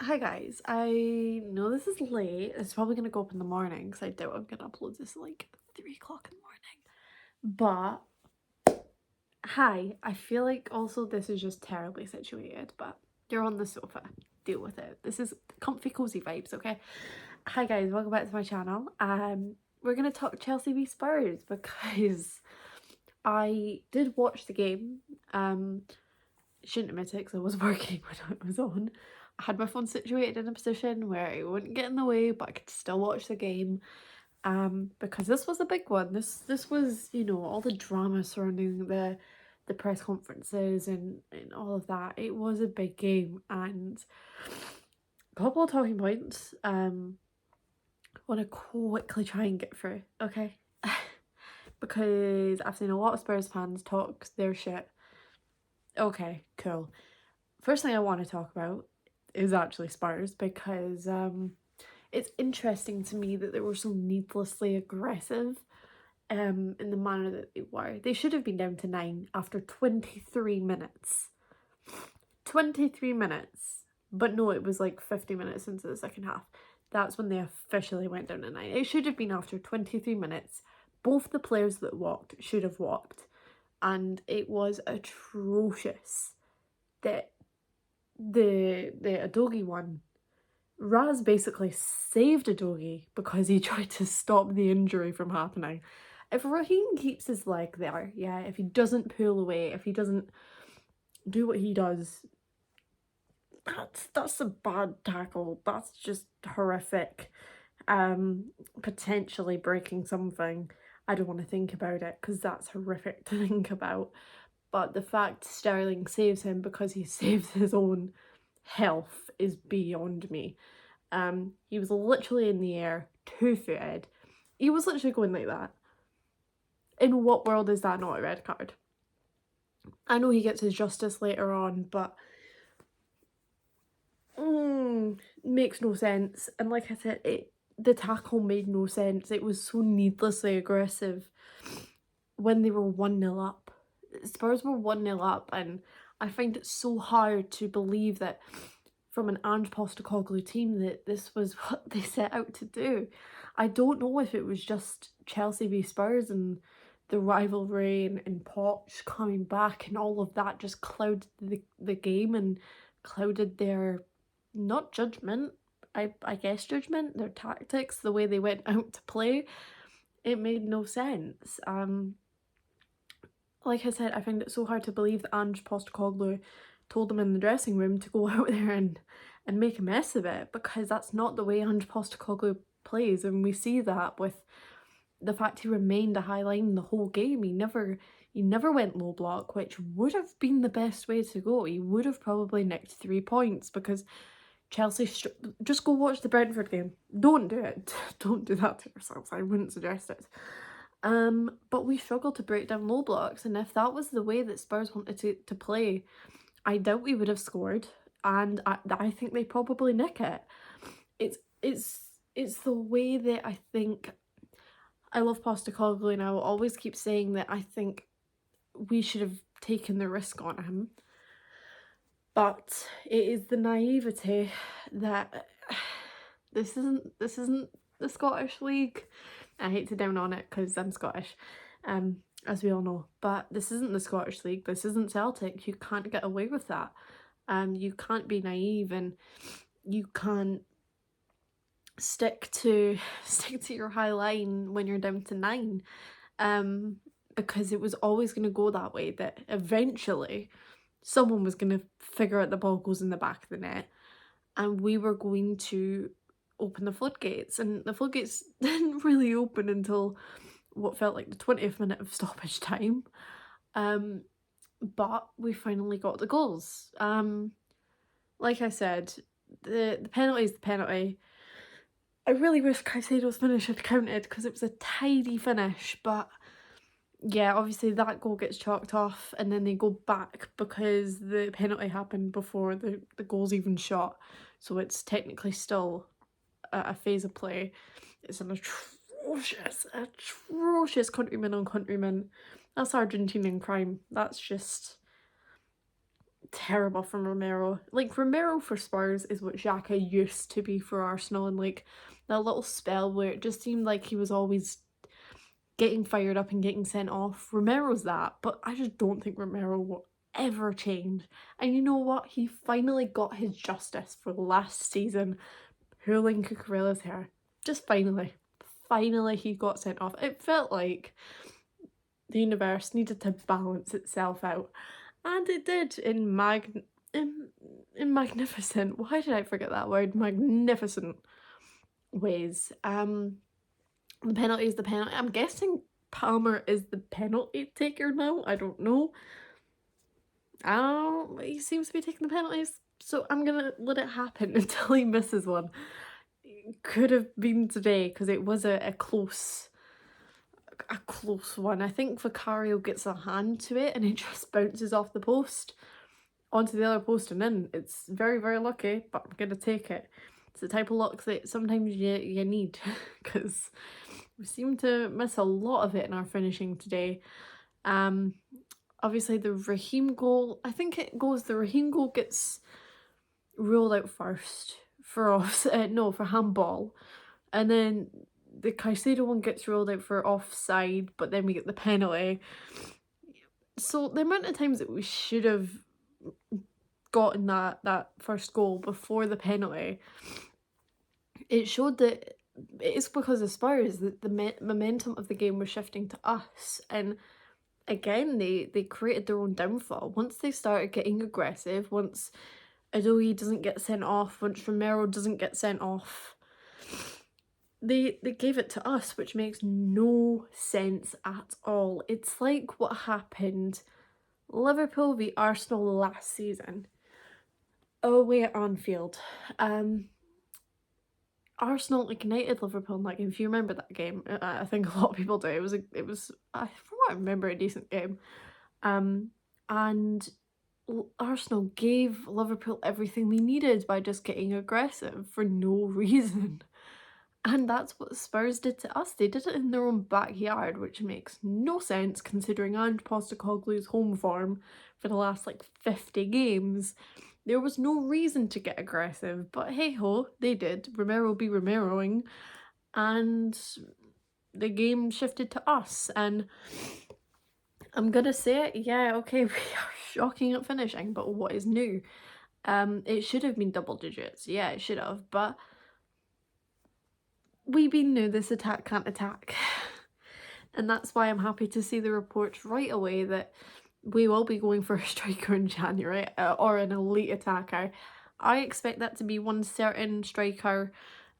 Hi guys, I know this is late. It's probably gonna go up in the morning because I doubt I'm gonna upload this at like 3 o'clock in the morning. But hi, I feel like also this is just terribly situated, but you're on the sofa. Deal with it. This is comfy cozy vibes, okay? Hi guys, welcome back to my channel. We're gonna talk Chelsea v Spurs because I did watch the game. Shouldn't admit it because I was working when it was on. I had my phone situated in a position where it wouldn't get in the way, but I could still watch the game. Because this was a big one. This was, you know, all the drama surrounding the press conferences and all of that. It was a big game, and a couple of talking points. Want to quickly try and get through, okay? Because I've seen a lot of Spurs fans talk their shit. Okay, cool. First thing I want to talk about is actually Spurs because it's interesting to me that they were so needlessly aggressive in the manner that they were. They should have been down to 9 after 23 minutes. 23 minutes. But no, it was like 50 minutes into the second half. That's when they officially went down to 9. It should have been after 23 minutes. Both the players that walked should have walked. And it was atrocious that the Adogi one, Raz basically saved Adogi because he tried to stop the injury from happening. If Raheem keeps his leg there, yeah, if he doesn't pull away, if he doesn't do what he does, that's a bad tackle. That's just horrific. Potentially breaking something. I don't want to think about it because that's horrific to think about. But the fact Sterling saves him because he saves his own health is beyond me. He was literally in the air, 2-footed. He was literally going like that. In what world is that not a red card? I know he gets his justice later on, but makes no sense. And like I said, the tackle made no sense. It was so needlessly aggressive when they were 1-0 up. Spurs were 1-0 up, and I find it so hard to believe that from an Ange Postecoglou team that this was what they set out to do. I don't know if it was just Chelsea v Spurs and the rivalry and Poch coming back and all of that just clouded the game and clouded their, not judgment, I guess judgment, their tactics, the way they went out to play. It made no sense. Like I said, I find it so hard to believe that Ange Postecoglou told them in the dressing room to go out there and make a mess of it, because that's not the way Ange Postecoglou plays, and we see that with the fact he remained a high line the whole game. He never went low block, which would have been the best way to go. He would have probably nicked 3 points because Chelsea just go watch the Brentford game. Don't do it. Don't do that to yourselves. I wouldn't suggest it. But we struggled to break down low blocks, and if that was the way that Spurs wanted to play, I doubt we would have scored, and I think they probably nick it. It's the way that I think. I love Postecoglou, and I will always keep saying that I think we should have taken the risk on him. But it is the naivety that this isn't the Scottish League. I hate to down on it because I'm Scottish, as we all know. But this isn't the Scottish League. This isn't Celtic. You can't get away with that. You can't be naive, and you can't stick to your high line when you're down to 9. Because it was always going to go that way, that eventually someone was going to figure out the ball goes in the back of the net, and we were going to open the floodgates. And the floodgates didn't really open until what felt like the 20th minute of stoppage time. But we finally got the goals. Like I said, the penalty is the penalty. I really wish Caicedo's finish had counted because it was a tidy finish, but yeah, obviously that goal gets chalked off, and then they go back because the penalty happened before the goal's even shot, so it's technically still a phase of play. It's an atrocious countryman on countryman. That's Argentinian crime. That's just terrible from Romero. Like, Romero for Spurs is what Xhaka used to be for Arsenal, and like that little spell where it just seemed like he was always getting fired up and getting sent off. Romero's that, but I just don't think Romero will ever change. And you know what? He finally got his justice for last season, pulling Cucurella's hair. Just finally. Finally he got sent off. It felt like the universe needed to balance itself out. And it did in magnificent, why did I forget that word? Magnificent ways. The penalty is the penalty. I'm guessing Palmer is the penalty taker now. I don't know. He seems to be taking the penalties, so I'm gonna let it happen until he misses one. It could have been today because it was a close one. I think Vicario gets a hand to it and it just bounces off the post onto the other post and in. It's very, very lucky, but I'm gonna take it. It's the type of luck that sometimes you need, because we seem to miss a lot of it in our finishing today. Obviously the Raheem goal, I think it goes, the Raheem goal gets ruled out first for for handball, and then the Caicedo one gets ruled out for offside, but then we get the penalty. So the amount of times that we should have gotten that first goal before the penalty, it showed that it's because of Spurs that the momentum of the game was shifting to us. And again, they created their own downfall. Once they started getting aggressive, once Adoy doesn't get sent off, once Romero doesn't get sent off, they gave it to us, which makes no sense at all. It's like what happened Liverpool v Arsenal last season away at Anfield. Arsenal ignited Liverpool in that game. If you remember that game, I think a lot of people do. It was from what I remember, a decent game. And Arsenal gave Liverpool everything they needed by just getting aggressive for no reason. And that's what Spurs did to us. They did it in their own backyard, which makes no sense considering Ange Postecoglou's home form for the last 50 games. There was no reason to get aggressive, but hey ho, they did. Romero be Romeroing, and the game shifted to us. And I'm gonna say it, yeah, okay, we are shocking at finishing, but what is new? It should have been double digits, yeah, it should have, but we knew this attack can't attack. And that's why I'm happy to see the reports right away that we will be going for a striker in January, or an elite attacker. I expect that to be one certain striker.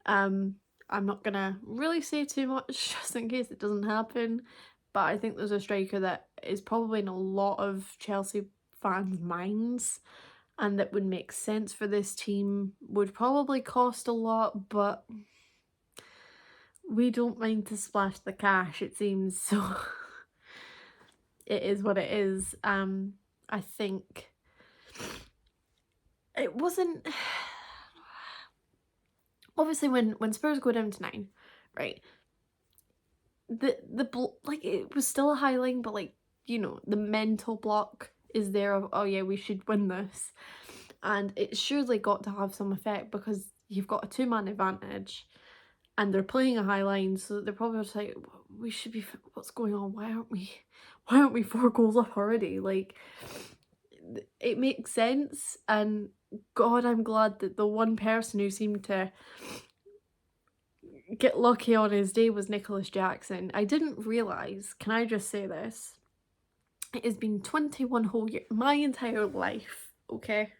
I'm not gonna really say too much just in case it doesn't happen, but I think there's a striker that is probably in a lot of Chelsea fans' minds and that would make sense for this team, would probably cost a lot, but we don't mind to splash the cash, it seems, so it is what it is. I think it wasn't... Obviously, when Spurs go down to 9, right, it was still a high line, but the mental block is there of, oh yeah, we should win this, and it surely got to have some effect because you've got a 2-man advantage and they're playing a high line, so they're probably just like, we should be, what's going on, why aren't we 4 goals up already? It makes sense, and God, I'm glad that the one person who seemed to get lucky on his day was Nicholas Jackson. I didn't realise, can I just say this? It has been 21 whole years, my entire life, okay?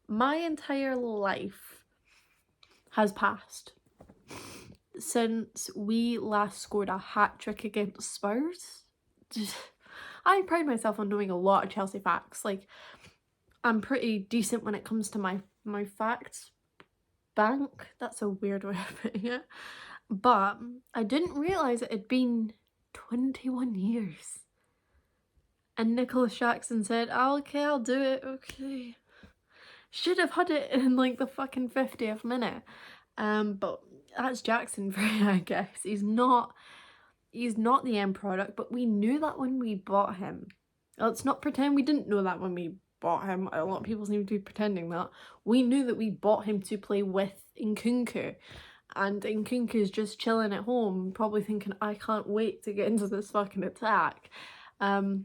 My entire life has passed since we last scored a hat-trick against Spurs. I pride myself on knowing a lot of Chelsea facts. I'm pretty decent when it comes to my facts bank. That's a weird way of putting it. But I didn't realise it had been 21 years. And Nicholas Jackson said, oh, okay, I'll do it, okay. Should have had it in the fucking 50th minute. But that's Jackson for you, I guess. He's not the end product, but we knew that when we bought him. Let's not pretend we didn't know that when we bought him. A lot of people seem to be pretending that. We knew that we bought him to play with Nkunku. And Nkunku's just chilling at home, probably thinking, I can't wait to get into this fucking attack. God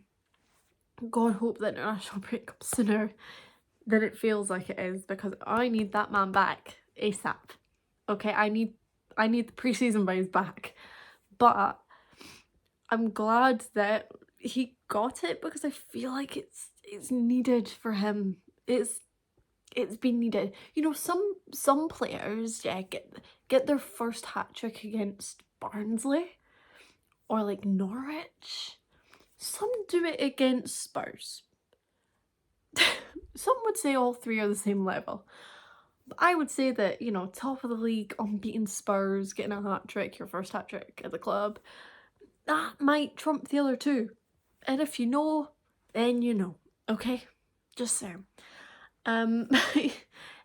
hope that international break comes sooner than it feels like it is, because I need that man back ASAP. Okay, I need the preseason vibes back. But I'm glad that he got it, because I feel like it's needed for him. It's been needed. You know, some players, yeah, get their first hat-trick against Barnsley or like Norwich. Some do it against Spurs. Some would say all three are the same level. But I would say that, you know, top of the league, unbeaten Spurs, getting a hat-trick, your first hat-trick at the club, that might trump the other two. And if you know, then you know, okay? Just saying.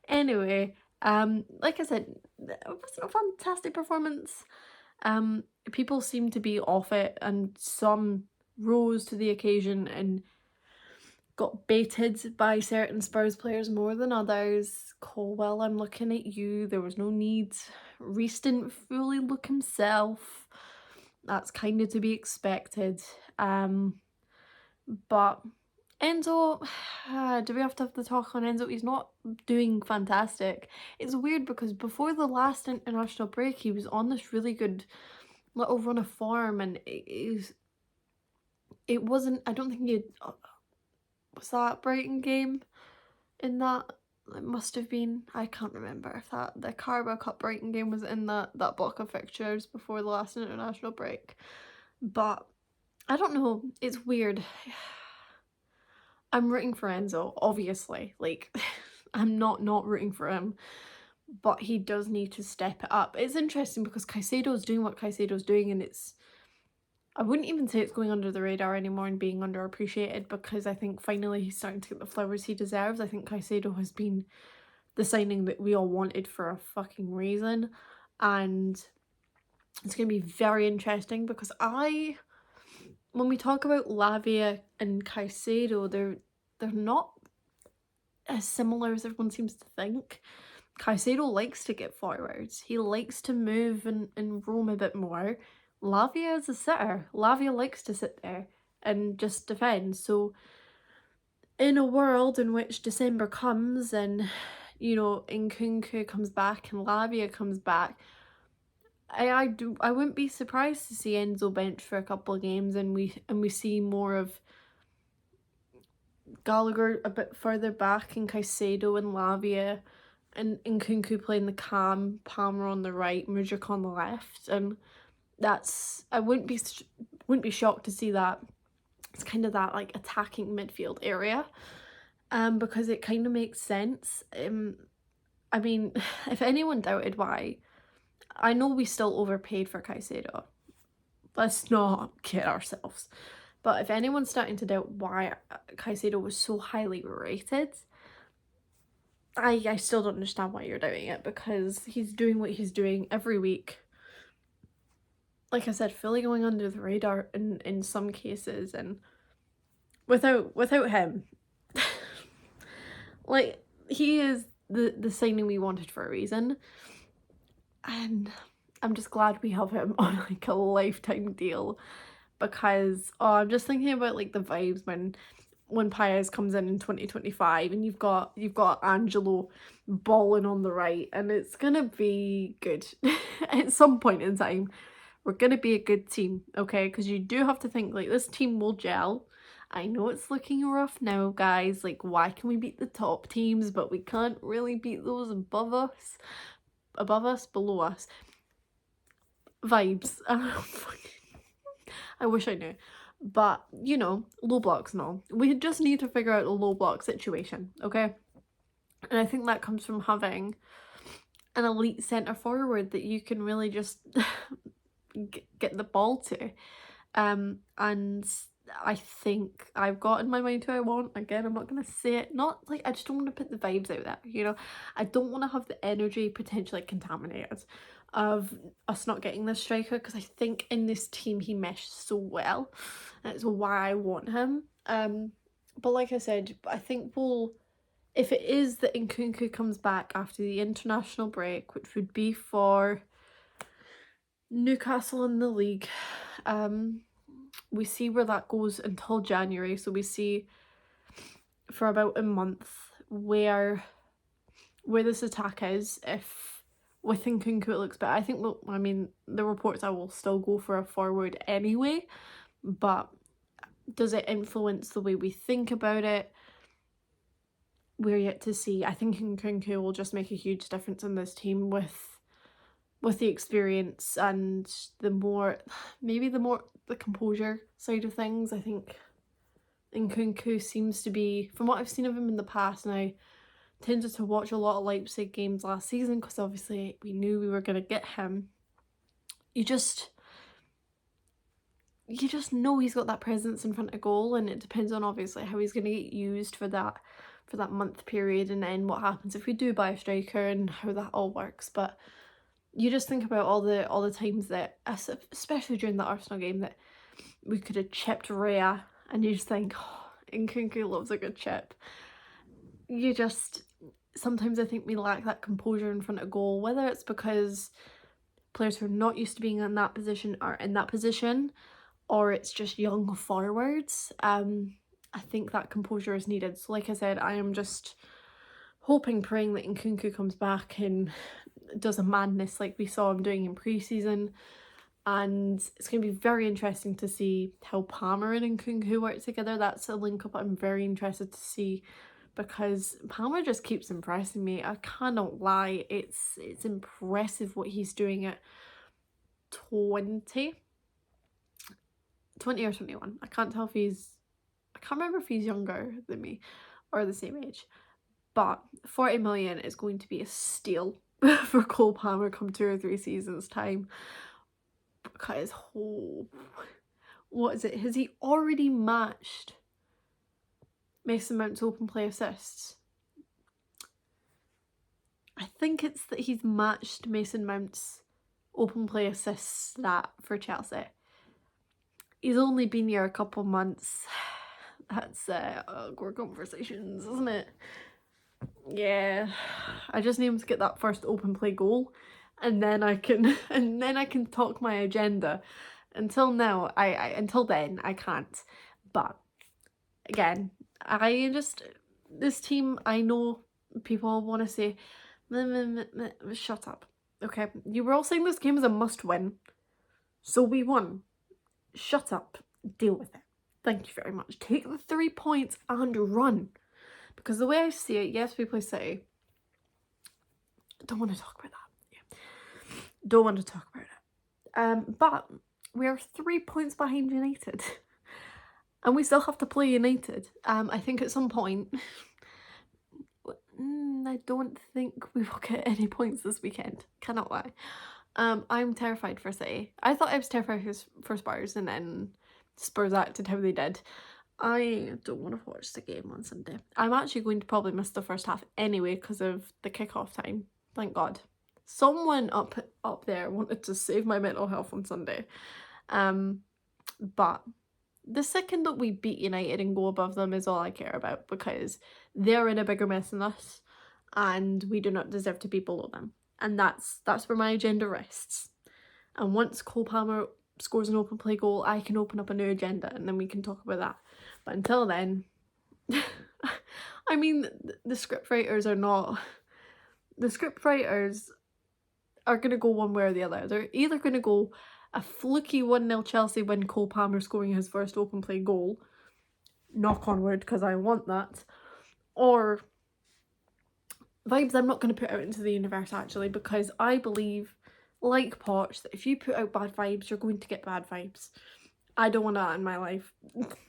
Anyway, like I said, it was a fantastic performance. People seem to be off it, and some rose to the occasion and got baited by certain Spurs players more than others. Colwell, I'm looking at you. There was no need. Reece didn't fully look himself. That's kind of to be expected. But Enzo, do we have to have the talk on Enzo? He's not doing fantastic. It's weird because before the last international break, he was on this really good little run of form, and it wasn't, I don't think he had, was that Brighton game in that? It must have been. I can't remember if the Carabao Cup Brighton game was in that block of fixtures before the last international break. But I don't know. It's weird. I'm rooting for Enzo, obviously. Like, I'm not rooting for him. But he does need to step it up. It's interesting because Caicedo's doing what Caicedo's doing, and I wouldn't even say it's going under the radar anymore and being underappreciated, because I think finally he's starting to get the flowers he deserves. I think Caicedo has been the signing that we all wanted for a fucking reason, and it's going to be very interesting because when we talk about Lavia and Caicedo, they're not as similar as everyone seems to think. Caicedo likes to get forwards. He likes to move and roam a bit more. Lavia is a sitter. Lavia likes to sit there and just defend. So in a world in which December comes and, you know, Nkunku comes back and Lavia comes back, I wouldn't be surprised to see Enzo bench for a couple of games, and we see more of Gallagher a bit further back and Caicedo and Lavia and Nkunku playing the cam, Palmer on the right, Mudryk on the left, and I wouldn't be shocked to see that. It's kind of that like attacking midfield area, because it kind of makes sense. I mean, if anyone doubted why, I know we still overpaid for Caicedo. Let's not kid ourselves. But if anyone's starting to doubt why Caicedo was so highly rated, I still don't understand why you're doubting it, because he's doing what he's doing every week. Like I said, fully going under the radar in some cases, and without him, like, he is the signing we wanted for a reason, and I'm just glad we have him on like a lifetime deal, because I'm just thinking about like the vibes when Paez comes in 2025 and you've got Angelo balling on the right, and it's gonna be good. At some point in time we're gonna be a good team, okay? Because you do have to think like this team will gel. I know it's looking rough now, guys, like why can we beat the top teams but we can't really beat those above us, below us? Vibes. I wish I knew. But, you know, low blocks and all. We just need to figure out a low block situation, okay? And I think that comes from having an elite centre forward that you can really just get the ball to. And I think I've got in my mind who I want. Again, I'm not going to say it. Not like, I just don't want to put the vibes out there, you know? I don't want to have the energy potentially contaminated of us not getting this striker, because I think in this team he meshed so well. That's why I want him. But like I said, I think if it is that Nkunku comes back after the international break, which would be for Newcastle in the league, we see where that goes until January. So we see for about a month where this attack is. If with Nkunku it looks better, I think, well, I mean, the reports I will still go for a forward anyway, but does it influence the way we think about it? We're yet to see. I think Nkunku will just make a huge difference in this team with the experience and the composure side of things. I think Nkunku seems to be, from what I've seen of him in the past, and I tended to watch a lot of Leipzig games last season because obviously we knew we were going to get him. You just know he's got that presence in front of goal, and it depends on obviously how he's going to get used for that month period, and then what happens if we do buy a striker and how that all works. But you just think about all the times that, especially during the Arsenal game, that we could have chipped Rhea, and you just think, oh, Nkunku loves a good chip. Sometimes I think we lack that composure in front of goal, whether it's because players who are not used to being in that position are in that position, or it's just young forwards. I think that composure is needed. So like I said, I am just hoping, praying that Nkunku comes back and does a madness like we saw him doing in pre-season. And it's going to be very interesting to see how Palmer and Nkunku work together. That's a link up I'm very interested to see, because Palmer just keeps impressing me. I cannot lie. It's impressive what he's doing at 20 or 21. I can't remember if he's younger than me or the same age. But 40 million is going to be a steal for Cole Palmer come 2 or 3 seasons time. Because, what is it? Has he already matched Mason Mount's open play assists? I think it's that he's matched Mason Mount's open play assists stat for Chelsea. He's only been here a couple months. That's awkward conversations, isn't it? Yeah, I just need him to get that first open play goal, and then I can talk my agenda. Until now, until then I can't. But again, this team, I know people want to say, shut up. Okay, you were all saying this game is a must win, so we won. Shut up. Deal with it. Thank you very much. Take the 3 points and run. Because the way I see it, yes, we play City. Don't want to talk about that. Yeah. Don't want to talk about it. But we are 3 points behind United. And we still have to play United. I think at some point, I don't think we will get any points this weekend. Cannot lie. I'm terrified for City. I thought I was terrified for Spurs, and then Spurs acted how they did. I don't want to watch the game on Sunday. I'm actually going to probably miss the first half anyway because of the kickoff time. Thank God. Someone up there wanted to save my mental health on Sunday. But the second that we beat United and go above them is all I care about, because they're in a bigger mess than us and we do not deserve to be below them. And that's where my agenda rests. And once Cole Palmer scores an open play goal, I can open up a new agenda and then we can talk about that. But until then, I mean, the scriptwriters are going to go one way or the other. They're either going to go a fluky 1-0 Chelsea win, Cole Palmer scoring his first open play goal, knock on wood because I want that, or vibes I'm not going to put out into the universe, actually, because I believe, like Poch, that if you put out bad vibes, you're going to get bad vibes. I don't want that in my life.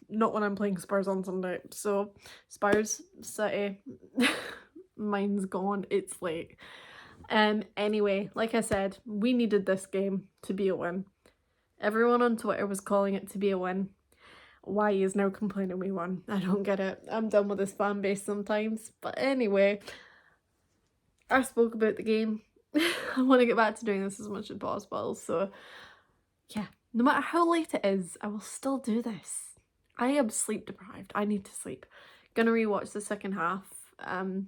Not when I'm playing Spurs on Sunday. So, Spurs, City, mine's gone. It's late. Anyway, like I said, we needed this game to be a win. Everyone on Twitter was calling it to be a win. Why is now complaining we won? I don't get it. I'm done with this fan base sometimes. But anyway, I spoke about the game. I want to get back to doing this as much as possible. So, yeah, no matter how late it is, I will still do this. I am sleep deprived. I need to sleep. Gonna rewatch the second half, and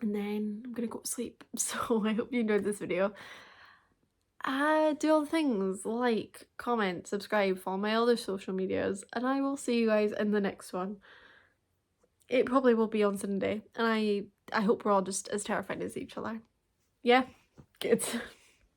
then I'm gonna go to sleep. So I hope you enjoyed this video. Do all the things, like, comment, subscribe, follow my other social medias, and I will see you guys in the next one. It probably will be on Sunday, and I hope we're all just as terrified as each other. Yeah? Good.